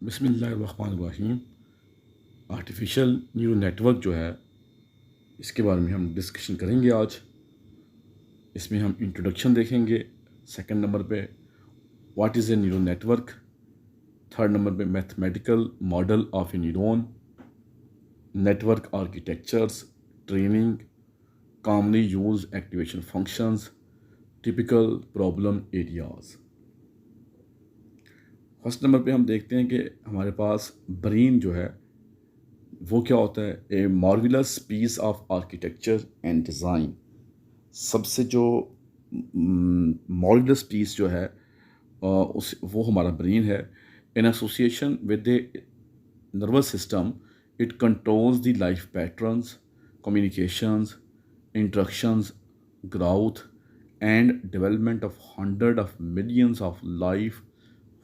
बिस्मिल्लाहिर्रहमानिर्रहीम। Artificial neural network जो है, इसके बारे में हम डिस्कशन करेंगे आज। इसमें हम इंट्रोडक्शन देखेंगे। सेकंड नंबर पे what is a neural network. Third number पे mathematical model of a neuron, network architectures, training, commonly used activation functions, typical problem areas. First number पे हम देखते हैं कि हमारे पास ब्रेन जो है वो क्या होता है। A marvellous piece of architecture and design. सबसे जो मार्वलस पीस जो है उस वो हमारा ब्रेन है। In association with the nervous system it controls the life patterns, communications, interactions, growth and development of hundred of millions of life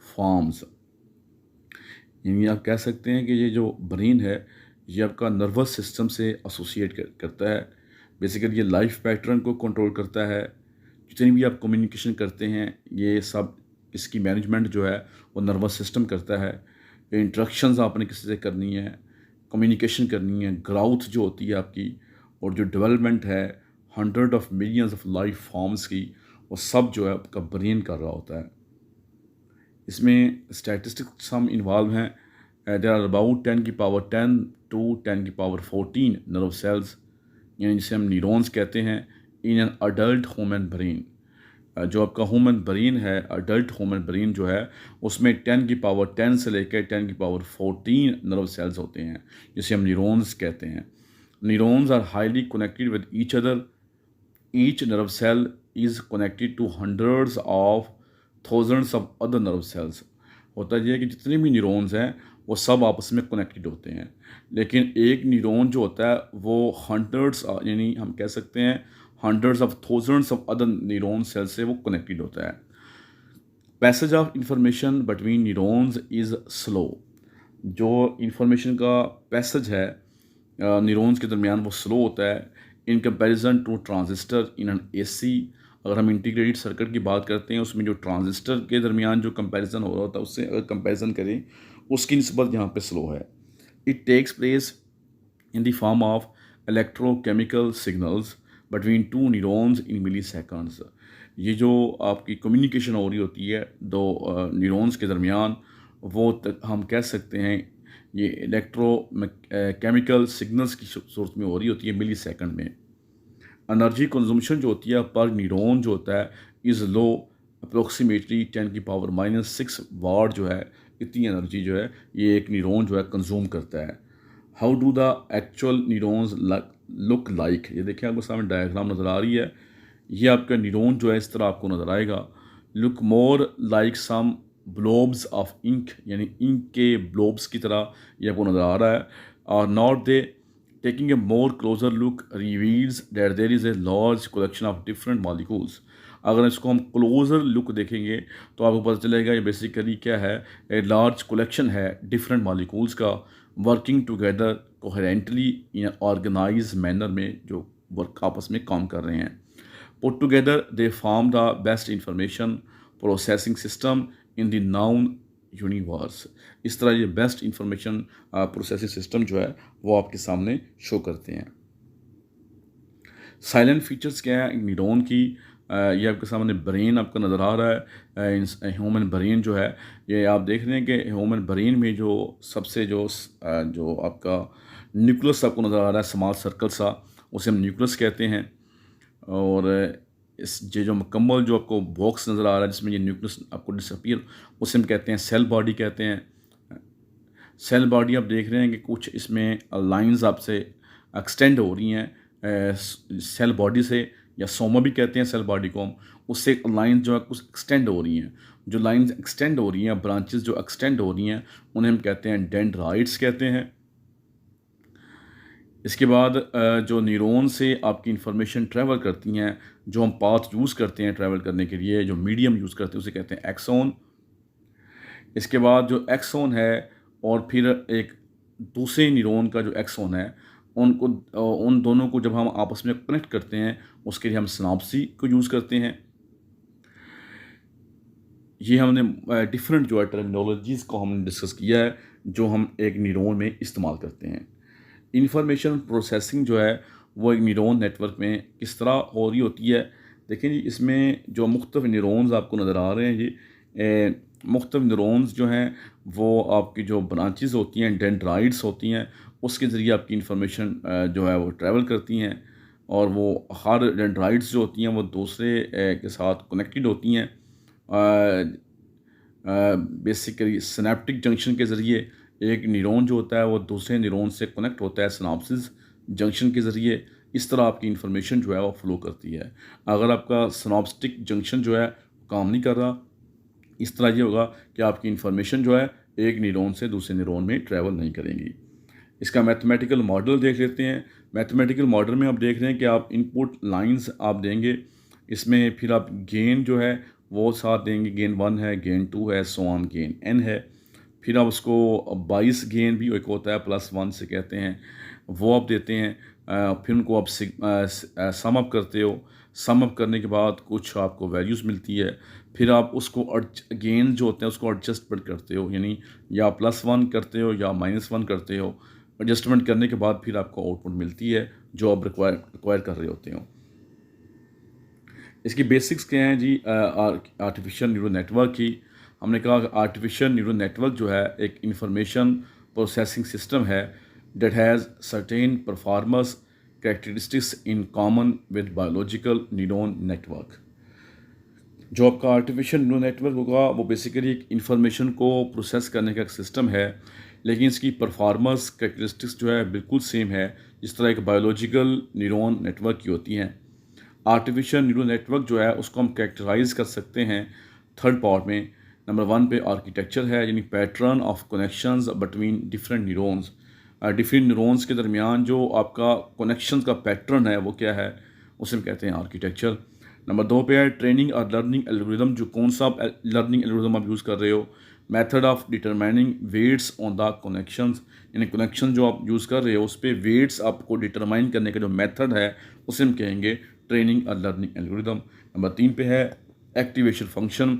forms. यानी आप कह सकते हैं कि ये जो ब्रेन है ये आपका नर्वस सिस्टम से एसोसिएट करता है। बेसिकली ये लाइफ पैटर्न को कंट्रोल करता है। जितनी भी आप कम्युनिकेशन करते हैं ये सब इसकी मैनेजमेंट जो है वो नर्वस सिस्टम करता है। इंट्रैक्शंस आपने किसी से करनी है, कम्युनिकेशन करनी है, ग्रोथ जो होती है आपकी, और जो डेवलपमेंट है hundred of millions of life forms की, वो सब जो है आपका ब्रेन कर रहा होता है। इसमें स्टैटिस्टिक्स हम इन्वॉल्व हैं। There are about 10 to 10 14 nerve cells, यानी जिसे हम न्यूरॉन्स कहते हैं, in an adult human brain. जो आपका ह्यूमन ब्रेन है, अडल्ट ह्यूमन ब्रेन जो है, उसमें 10 से लेकर 10 14 नर्व सेल्स होते हैं जिसे हम न्यूरॉन्स कहते हैं। Neurons are highly connected with each other. Each nerve cell is connected to hundreds of thousands of other nerve cells. होता यह है कि जितने भी न्यूरॉन्स हैं वो सब आपस में कनेक्टेड होते हैं, लेकिन एक न्यूरॉन जो होता है वो हंड्रेड्स, यानी हम कह सकते हैं hundreds of thousands of other neuron cell से वो कनेक्टेड होता है। Passage of information between neurons is slow. जो इंफॉर्मेशन का पैसेज है न्यूरॉन्स के दरमियान वो स्लो होता है in comparison to transistor in an AC. अगर हम इंटीग्रेटेड सर्किट की बात करते हैं उसमें जो ट्रांजिस्टर के दरमियान जो कंपैरिजन हो रहा होता है उससे अगर कंपैरिजन करें उसकी निस्बत यहाँ पे स्लो है। It takes place in the form of electrochemical signals between two neurons in milliseconds. ये जो आपकी कम्युनिकेशन हो रही होती है दो न्यूरॉन्स के दरमियान, वो हम कह सकते हैं ये इलेक्ट्रो केमिकल सिग्नल्स की सूरत में हो रही होती है मिली सेकंड में। एनर्जी कंजम्पशन जो होती है पर न्यूरॉन जो होता है इज़ लो, अप्रोक्सीमेटली 10⁻⁻⁶ वाट जो है, इतनी एनर्जी जो है ये एक न्यूरॉन जो है कंज्यूम करता है। How do the actual neurons look like. ये देखिए आपको सामने डायग्राम नज़र आ रही है। ये आपका न्यूरॉन जो है इस तरह आपको नज़र आएगा। Look more like some blobs of ink, यानी इंक के ब्लोब्स की तरह ये आपको नज़र आ रहा है। और not they taking a more closer look reveals that there is a large collection of different molecules। अगर इसको हम क्लोजर लुक देखेंगे तो आपको पता चलेगा ये बेसिकली क्या है, ए लार्ज कलेक्शन है डिफरेंट मॉलिक्यूल्स का, वर्किंग टुगेदर कोहेरेंटली इन ऑर्गेनाइज मैनर में, जो वर्क आपस में काम कर रहे हैं। Put together they form the best information processing system in the noun universe. इस तरह ये बेस्ट इंफॉर्मेशन प्रोसेसिंग सिस्टम जो है वो आपके सामने शो करते हैं। साइलेंट फीचर्स क्या है न्यूरॉन की, ये आपके सामने ब्रेन आपका नज़र आ रहा है। ह्यूमन ब्रेन जो है ये आप देख रहे हैं कि ह्यूमन ब्रेन में जो सबसे जो आपका न्यूक्लियस आपको नज़र आ रहा है, स्मॉल सर्कल सा, उसे हम न्यूक्लियस कहते हैं। और इस ये जो मुकम्मल जो आपको बॉक्स नज़र आ रहा है जिसमें ये न्यूक्लियस आपको डिसअपीयर, उसे हम कहते हैं सेल बॉडी कहते हैं। सेल बॉडी आप देख रहे हैं कि कुछ इसमें लाइंस आपसे एक्सटेंड हो रही हैं सेल बॉडी से, या सोमा भी कहते हैं सेल बॉडी को हम, उससे लाइंस जो है कुछ एक्सटेंड हो रही हैं। जो लाइंस एक्सटेंड हो रही हैं, ब्रांचेस जो एक्सटेंड हो रही हैं, उन्हें हम कहते हैं डेंड्राइट्स कहते हैं। इसके बाद जो न्यूरॉन से आपकी इंफॉर्मेशन ट्रैवल करती हैं, जो हम पाथ यूज़ करते हैं ट्रैवल करने के लिए, जो मीडियम यूज़ करते हैं उसे कहते हैं एक्सोन। इसके बाद जो एक्सोन है और फिर एक दूसरे न्यूरॉन का जो एक्सोन है, उनको उन दोनों को जब हम आपस में कनेक्ट करते हैं उसके लिए हम सिनाप्सी को यूज़ करते हैं। ये हमने डिफरेंट जो है टर्मिनोलॉजीज़ को हमने डिस्कस किया है जो हम एक न्यूरॉन में इस्तेमाल करते हैं। इंफॉर्मेशन प्रोसेसिंग जो है वो एक न्यूरॉन नेटवर्क में किस तरह हो रही होती है। देखें जी, इसमें जो मुख्तलिफ न्यूरॉन्स आपको नज़र आ रहे हैं जी, मुख्तलिफ न्यूरॉन्स जो हैं वो आपकी जो ब्रांचेस होती हैं, डेंड्राइट्स होती हैं, उसके ज़रिए आपकी इंफॉर्मेशन जो है वो ट्रैवल करती हैं। और वो हर डेंड्राइट्स जो होती हैं वो दूसरे के साथ कनेक्टेड होती हैं। बेसिकली सिनेप्टिक जंक्शन के ज़रिए एक न्यूरॉन जो होता है वो दूसरे न्यूरॉन से कनेक्ट होता है सिनाप्सिस जंक्शन के ज़रिए। इस तरह आपकी इंफॉर्मेशन जो है वो फ्लो करती है। अगर आपका सिनाप्टिक जंक्शन जो है काम नहीं कर रहा, इस तरह ये होगा कि आपकी इंफॉर्मेशन जो है एक न्यूरॉन से दूसरे न्यूरॉन में ट्रैवल नहीं करेंगी। इसका मैथमेटिकल मॉडल देख लेते हैं। मैथमेटिकल मॉडल में आप देख रहे हैं कि आप इनपुट लाइंस आप देंगे, इसमें फिर आप गेन जो है वो साथ देंगे, गेन 1 है, गेन 2 है, सो ऑन गेन n है। फिर आप उसको 22 गेन भी एक होता है +1 से कहते हैं, वो आप देते हैं। फिर उनको आप सम अप करते हो। सम अप करने के बाद कुछ आपको वैल्यूज़ मिलती है। फिर आप उसको गेन जो होते हैं उसको एडजस्टमेंट करते हो, यानी या +1 करते हो या -1 करते हो। एडजस्टमेंट करने के बाद फिर आपको आउटपुट मिलती है जो आप रिक्वायर कर रहे होते हो। इसकी बेसिक्स क्या हैं जी? आर्टिफिशियल न्यूरल नेटवर्क की हमने कहा कि आर्टिफिशियल न्यूरल नेटवर्क जो है एक इंफॉर्मेशन प्रोसेसिंग सिस्टम है that has certain performance characteristics in common with biological neuron network. जो आपका आर्टिफिशियल न्यूरल नेटवर्क होगा वो बेसिकली एक इंफॉर्मेशन को प्रोसेस करने का एक सिस्टम है, लेकिन इसकी परफॉर्मेंस कैरेक्टरिस्टिक्स जो है बिल्कुल सेम है जिस तरह एक बायोलॉजिकल न्यूरॉन नेटवर्क की होती हैं। आर्टिफिशियल न्यूरल नेटवर्क जो है उसको हम कैरेक्टराइज कर सकते हैं थर्ड पार्ट में। नंबर 1 पे आर्किटेक्चर है, यानी pattern of connections between different neurons. Different neurons के दरमियान जो आपका कनेक्शन का पैटर्न है वो क्या है, उसे हम कहते हैं आर्किटेक्चर। नंबर 2 पे है ट्रेनिंग और लर्निंग एल्गोरिदम, जो कौन सा लर्निंग एल्गोरिदम आप यूज़ कर रहे हो। Method of determining weights on the connections, यानी कनेक्शन जो आप यूज़ कर रहे हो उस पर वेट्स आपको डिटरमाइन करने का जो मेथड है उसे हम कहेंगे ट्रेनिंग और लर्निंग एल्गोरिदम। नंबर 3 पे है activation function,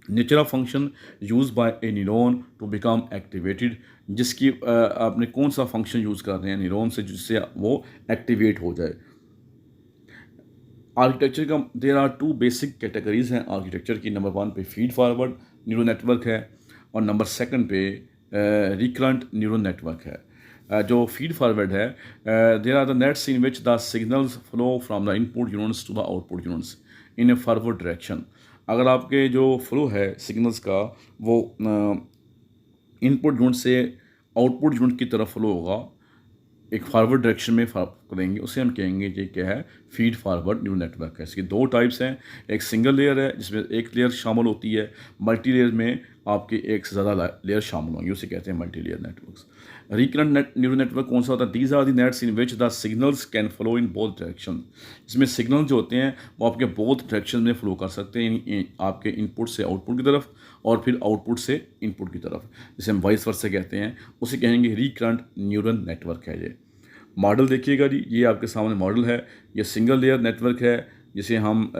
nature of function use by a neuron to become activated, जिसकी आपने कौन सा फंक्शन यूज़ कर रहे हैं न्यूरॉन से जिससे वो एक्टिवेट हो जाए। आर्किटेक्चर का देर आर 2 बेसिक कैटेगरीज हैं आर्किटेक्चर की। नंबर 1 पे फीड फॉरवर्ड न्यूरल नेटवर्क है और नंबर 2 पे रिकरेंट न्यूरल नेटवर्क है। जो फीड फॉरवर्ड है, there are the nets in which the signals flow from the input units to the output units in a forward direction. अगर आपके जो flow है सिग्नल्स का वो इनपुट यूनिट से आउटपुट यूनिट की तरफ फ्लो होगा, एक फॉरवर्ड डायरेक्शन में करेंगे, उसे हम कहेंगे ये क्या है, फीड फॉरवर्ड न्यूरल नेटवर्क है। इसकी 2 टाइप्स हैं, एक सिंगल लेयर है जिसमें एक लेयर शामिल होती है, मल्टी लेयर में आपके एक से ज़्यादा लेयर शामिल होंगे, उसे कहते हैं multi layer networks. Recurrent neural network कौन सा होता है? These are the nets in which the signals can flow in both direction. इसमें सिग्नल जो होते हैं वो आपके बोथ डायरेक्शन में फ्लो कर सकते हैं, आपके इनपुट से आउटपुट की तरफ और फिर आउटपुट से इनपुट की तरफ, जिसे हम वाइस वर्सा कहते हैं, उसे कहेंगे रिकरेंट न्यूरल नेटवर्क है। ये मॉडल देखिएगा जी, ये आपके सामने मॉडल है। ये सिंगल लेयर नेटवर्क है जिसे हम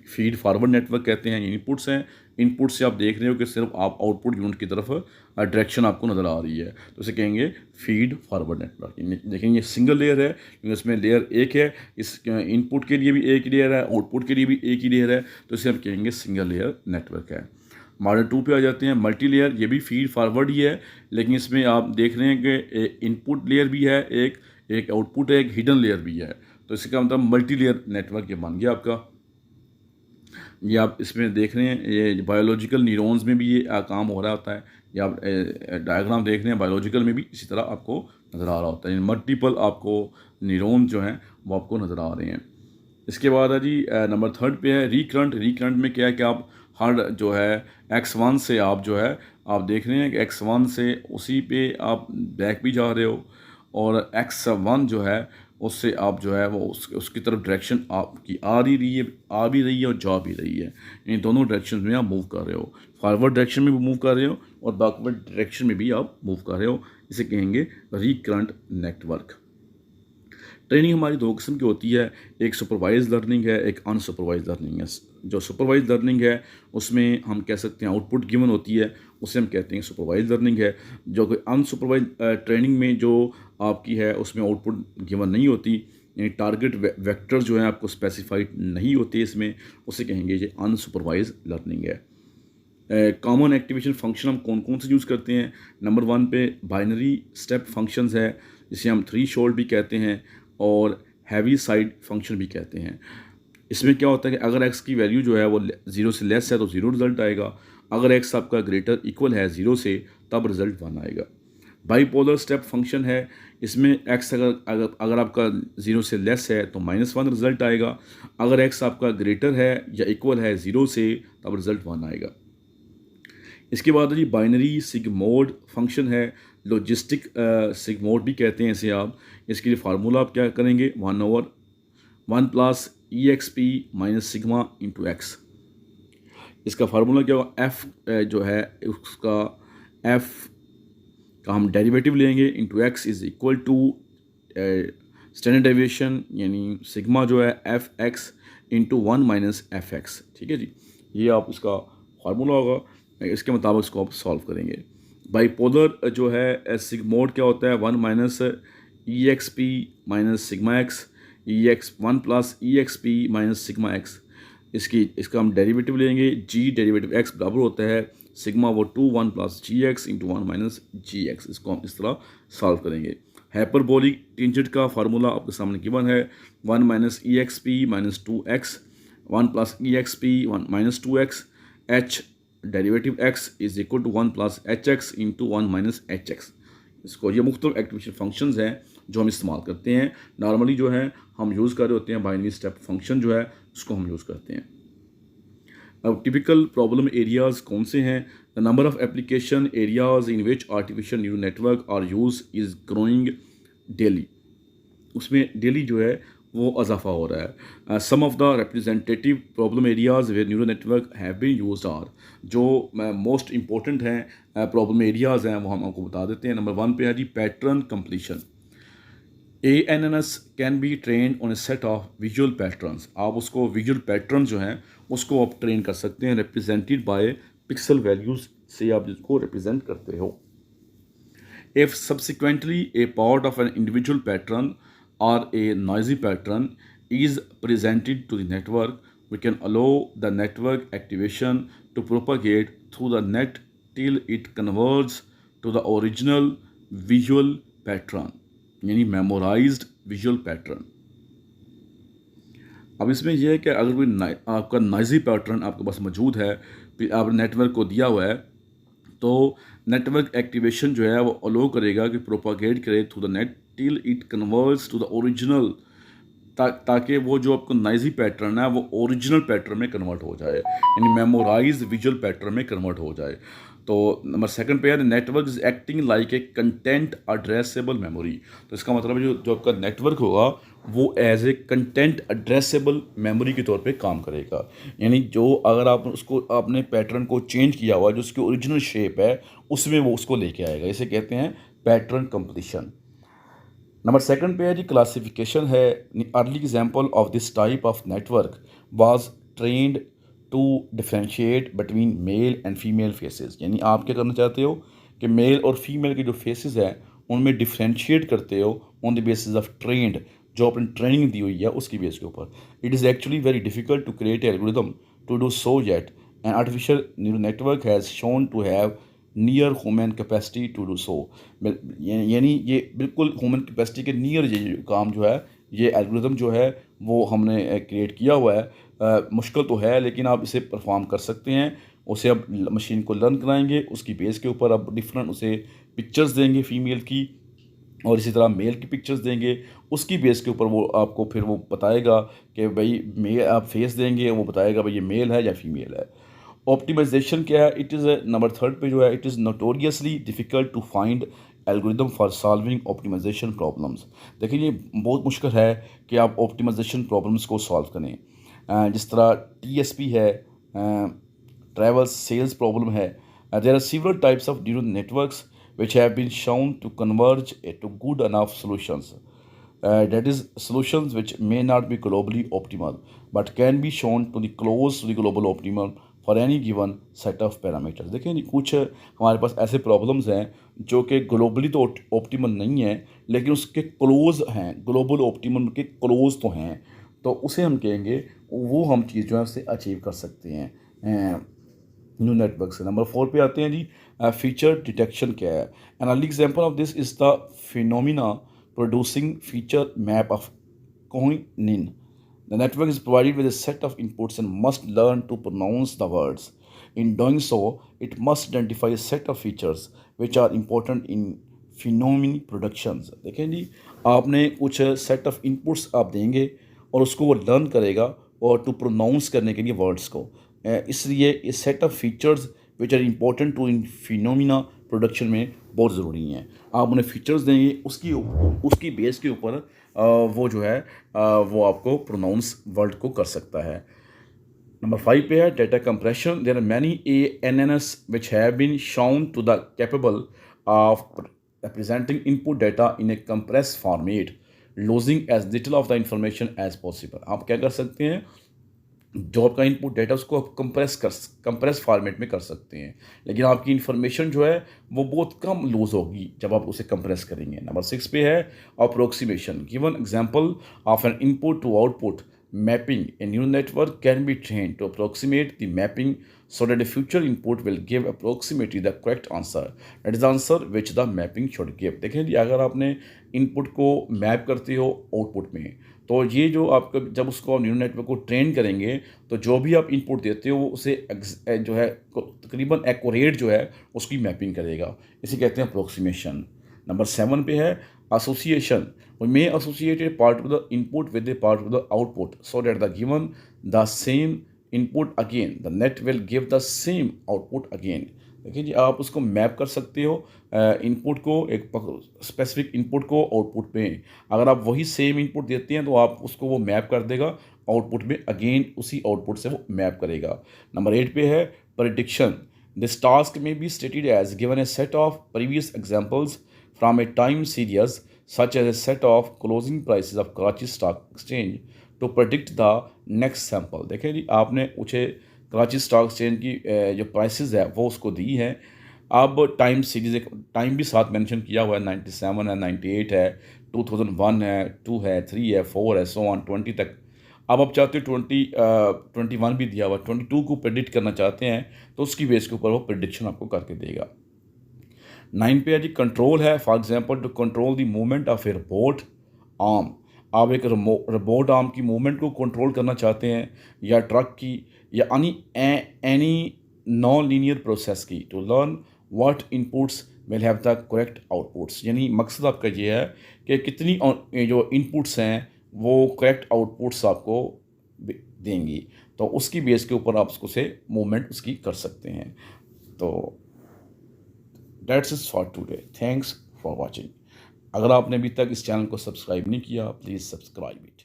फीड फॉरवर्ड नेटवर्क कहते हैं। ये इनपुट्स हैं, इनपुट से आप देख रहे हो कि सिर्फ आप आउटपुट यूनिट की तरफ डायरेक्शन आपको नज़र आ रही है, तो इसे कहेंगे फीड फॉरवर्ड नेटवर्क। देखेंगे सिंगल लेयर है क्योंकि इसमें लेयर एक है, इस इनपुट के लिए भी एक ही लेयर है, आउटपुट के लिए भी एक ही लेयर है, तो इसे हम कहेंगे सिंगल लेयर नेटवर्क है। मॉडल 2 पे आ जाते हैं, मल्टी लेयर। ये भी फीड फॉरवर्ड ही है, लेकिन इसमें आप देख रहे हैं कि इनपुट लेयर भी है, एक आउटपुट है, एक हिडन लेयर भी है, तो इसका मतलब मल्टी लेयर नेटवर्क ये बन गया आपका। ये आप इसमें देख रहे हैं, ये बायोलॉजिकल न्यूरॉन्स में भी ये काम हो रहा होता है। ये आप डायग्राम देख रहे हैं, बायोलॉजिकल में भी इसी तरह आपको नज़र आ रहा होता है, मल्टीपल आपको न्यूरॉन जो हैं वो आपको नज़र आ रहे हैं। इसके बाद है जी नंबर 3 पे है रिकरेंट। रिकरेंट में क्या है कि आप हर जो है x1 से आप जो है आप देख रहे हैं कि x1 से उसी पे आप बैक भी जा रहे हो, और x1 जो है उससे आप जो है वो उसकी तरफ डायरेक्शन आपकी आ भी रही है और जा भी रही है, इन दोनों डायरेक्शन में आप मूव कर रहे हो। फॉरवर्ड डायरेक्शन में भी मूव कर रहे हो और बैकवर्ड डायरेक्शन में भी आप मूव कर रहे हो, इसे कहेंगे रिकरेंट नेटवर्क। ट्रेनिंग हमारी दो किस्म की होती है, एक सुपरवाइज लर्निंग है, एक अनसुपरवाइज लर्निंग है। जो सुपरवाइज लर्निंग है उसमें हम कह सकते हैं आउटपुट गिवन होती है, उसे हम कहते हैं सुपरवाइज लर्निंग है। जो कि अनसुपरवाइज ट्रेनिंग में जो आपकी है उसमें आउटपुट गिवन नहीं होती, यानी टारगेट वेक्टर जो है आपको स्पेसिफाइड नहीं होते इसमें, उसे कहेंगे ये अनसुपरवाइज लर्निंग है। कॉमन एक्टिवेशन फंक्शन हम कौन कौन से यूज़ करते हैं? नंबर 1 पे बाइनरी स्टेप फंक्शंस है, जिसे हम थ्री शोल्ड भी कहते हैं और हैवी साइड फंक्शन भी कहते हैं। इसमें क्या होता है कि अगर एक्स की वैल्यू जो है वो 0 से लेस है तो 0 रिजल्ट आएगा, अगर एक्स आपका ग्रेटर इक्वल है 0 से तब रिजल्ट 1 आएगा। बाईपोलर स्टेप फंक्शन है, इसमें एक्स अगर आपका 0 से लेस है तो -1 रिजल्ट आएगा, अगर एक्स आपका ग्रेटर है या इक्वल है 0 से तब रिजल्ट 1 आएगा। इसके बाद जी बाइनरी सिगमोड फंक्शन है, लॉजिस्टिक सिगमोड भी कहते हैं इसे आप। इसके लिए फार्मूला आप क्या करेंगे, 1/1 प्लस ई x P minus sigma into x. इसका फार्मूला क्या होगा, एफ जो है उसका एफ का हम डेरिवेटिव लेंगे into X is equal to standard deviation यानी सिग्मा जो है F X into 1 minus F X. ठीक है जी, ये आप इसका फार्मूला होगा, इसके मुताबिक इसको आप सॉल्व करेंगे। बाईपोलर जो है सिगमोड क्या होता है, 1 माइनस ई x P minus sigma x, e x 1 plus ई x P minus sigma x. इसका हम डेरिवेटिव लेंगे, जी डेरिवेटिव एक्स बराबर होता है सिग्मा वो 2 1 प्लस जी एक्स इंटू 1 माइनस जी एक्स। इसको हम इस तरह सॉल्व करेंगे। हाइपरबोलिक टेंजेंट का फार्मूला आपके सामने गिवन है, 1 minus E x P minus 2x 1 plus E x P 1 minus 2x, H derivative x is equal to 1 plus H X into 1 minus H X. इसको ये मुख्तलिफ एक्टिवेशन फंक्शंस हैं जो हम इस्तेमाल करते हैं। नॉर्मली जो है हम यूज़ कर रहे होते हैं बाइनरी स्टेप फंक्शन जो है उसको हम यूज़ करते हैं। अब टिपिकल प्रॉब्लम एरियाज़ कौन से हैं? The number of application areas in which artificial neural network are use is growing daily. उसमें डेली जो है वो इजाफा हो रहा है। Some of the representative problem areas where neural network have been used are, जो मोस्ट इंपॉर्टेंट हैं प्रॉब्लम एरियाज हैं वो हम आपको बता देते हैं। नंबर 1 पे है जी pattern completion. ANNS can be train on a set of visual patterns. आप उसको विजुअल पैटर्न जो हैं उसको आप ट्रेन कर सकते हैं, रिप्रेजेंटेड बाय पिक्सल वैल्यूज से आप जिसको रिप्रेजेंट करते हो। If subsequently a part of an individual pattern or a noisy pattern is presented to the network, we can allow the network activation to propagate through the net till it converges to the original visual pattern, यानी memorized visual pattern। अब इसमें यह है कि अगर कोई आपका noisy pattern आपके पास मौजूद है, आपने नेटवर्क को दिया हुआ है, तो नेटवर्क एक्टिवेशन जो है वो अलो करेगा कि प्रोपागेट करे through the net till it converts to the original, ताकि वो जो आपका नॉइजी पैटर्न है वो ओरिजिनल पैटर्न में कन्वर्ट हो जाए, यानी मेमोराइज विजुअल पैटर्न में कन्वर्ट हो जाए। तो नंबर 2 पे है network is acting like a content addressable memory. तो इसका मतलब जो आपका नेटवर्क होगा वो as a content addressable memory के तौर पे काम करेगा, यानी जो अगर आप उसको आपने पैटर्न को चेंज किया हुआ जो उसकी ओरिजिनल शेप है उसमें वो उसको लेके आएगा, इसे कहते हैं पैटर्न कंप्लीशन। नंबर 2 पे है जी क्लासिफिकेशन है। Early example of this type of network was trained to differentiate between male and female faces, यानी आप क्या करना चाहते हो कि मेल और फीमेल के जो फेसेस हैं उनमें डिफ्रेंशिएट करते हो on the basis of trend, जो आपने ट्रेनिंग दी हुई है उसकी बेस के ऊपर। It is actually very difficult to create algorithm to do so yet and artificial neural network has shown to have near human capacity to do so. यानी ये बिल्कुल ह्यूमन कैपेसिटी के नियर ये काम जो है ये एल्गोरिथम जो है वो हमने क्रिएट किया हुआ है। मुश्किल तो है लेकिन आप इसे परफॉर्म कर सकते हैं। उसे अब मशीन को लर्न कराएंगे, उसकी बेस के ऊपर अब डिफरेंट उसे पिक्चर्स देंगे फीमेल की और इसी तरह मेल की पिक्चर्स देंगे, उसकी बेस के ऊपर वो आपको फिर वो बताएगा कि भाई मेल, आप फेस देंगे वो बताएगा भाई ये मेल है या फीमेल है। ऑप्टिमाइजेशन क्या है? इट इज़ नंबर 3 पे जो है it is notoriously difficult to find algorithm for solving optimization problems. देखिए ये बहुत मुश्किल है कि आप ऑप्टिमाइजेशन प्रॉब्लम्स को सॉल्व करें। जिस तरह TSP है, ट्रैवल सेल्स प्रॉब्लम है। There are several types of neural networks which have been shown to converge to good enough solutions. that is solutions which may not be globally optimal but can be shown to the close to the global optimal for any given set of parameters। देखिए जी, कुछ हमारे पास ऐसे problems हैं जो कि globally तो optimal नहीं है लेकिन उसके क्लोज हैं, ग्लोबल ऑप्टिमम के क्लोज तो हैं, तो उसे हम कहेंगे वो हम चीज़ जो है उससे अचीव कर सकते हैं न्यू नेटवर्क से। नंबर 4 पे आते हैं जी, फीचर डिटेक्शन क्या है। An early example of this is the phenomena producing feature map of Kohonen. The network is provided with a set of inputs and must learn to pronounce the words. In doing so, it must identify a set of features which are important in phenomenon productions। देखें जी, आपने कुछ set of inputs आप देंगे और उसको वो learn करेगा और टू प्रोनाउंस करने के लिए वर्ड्स को, इसलिए ये set of features which are important to in phenomena production में बहुत ज़रूरी हैं। आप उन्हें फीचर्स देंगे, उसकी बेस के ऊपर वो जो है वो आपको प्रोनाउंस वर्ड को कर सकता है। नंबर 5 पे है data compression. There are many ANNs which have been shown to the capable of representing input data in a compressed format, losing as little of the information as possible। आप क्या कर सकते हैं, जो आपका इनपुट डेटा उसको आप compress format में कर सकते हैं, लेकिन आपकी इन्फॉर्मेशन जो है वो बहुत कम लूज होगी जब आप उसे कंप्रेस करेंगे। नंबर 6 पे है approximation. Given example of an input to output mapping, a neural network can be train to approximate the mapping so that the future input will give approximately the correct answer, that is the answer which the mapping should give। देखें जी, अगर आपने input को map करते हो output में, तो ये जो आपका जब उसको न्यूरल नेटवर्क को ट्रेन करेंगे तो जो भी आप इनपुट देते हो वो उसे जो है तकरीबन एक्यूरेट जो है उसकी मैपिंग करेगा, इसे कहते हैं अप्रोक्सीमेशन। नंबर 7 पे है association. We may associate a part of the input with a part of the output so that the given the same input again, the net will give the same output again। देखिए जी, आप उसको map कर सकते हो input को, एक specific input को output में। अगर आप वही सेम इनपुट देते हैं तो आप उसको वो मैप कर देगा आउटपुट में, अगेन उसी आउटपुट से वो मैप करेगा। नंबर 8 पे है prediction. This task may be stated as given a set of previous examples from a time series such as a set of closing prices of Karachi Stock Exchange to predict the next sample। देखें जी, आपने उसे Karachi stock exchange की जो prices है वो उसको दी है। अब टाइम सीरीज, एक टाइम भी साथ मेंशन किया हुआ है, 97 है, 98 है, 2001 है, 2 है, 3 है, 4 है, सो ऑन 20 तक। अब आप चाहते हो 21 भी दिया हुआ, 22 को प्रेडिक्ट करना चाहते हैं तो उसकी बेस के ऊपर वो प्रेडिक्शन आपको करके देगा। 9 पे है जी कंट्रोल है। For example to control the movement of a robot arm. आप एक रोबोट आर्म की मूवमेंट को कंट्रोल करना चाहते हैं या ट्रक की या एनी नॉन लीनियर प्रोसेस की, to learn what inputs will have the correct outputs. यानी मकसद आपका ये है कि कितनी जो इनपुट्स हैं वो करेक्ट आउटपुट्स आपको देंगी, तो उसकी बेस के ऊपर आप उसको से मूवमेंट उसकी कर सकते हैं। तो That's it for today. Thanks for watching। अगर आपने अभी तक इस चैनल को सब्सक्राइब नहीं किया, प्लीज़ सब्सक्राइब इट।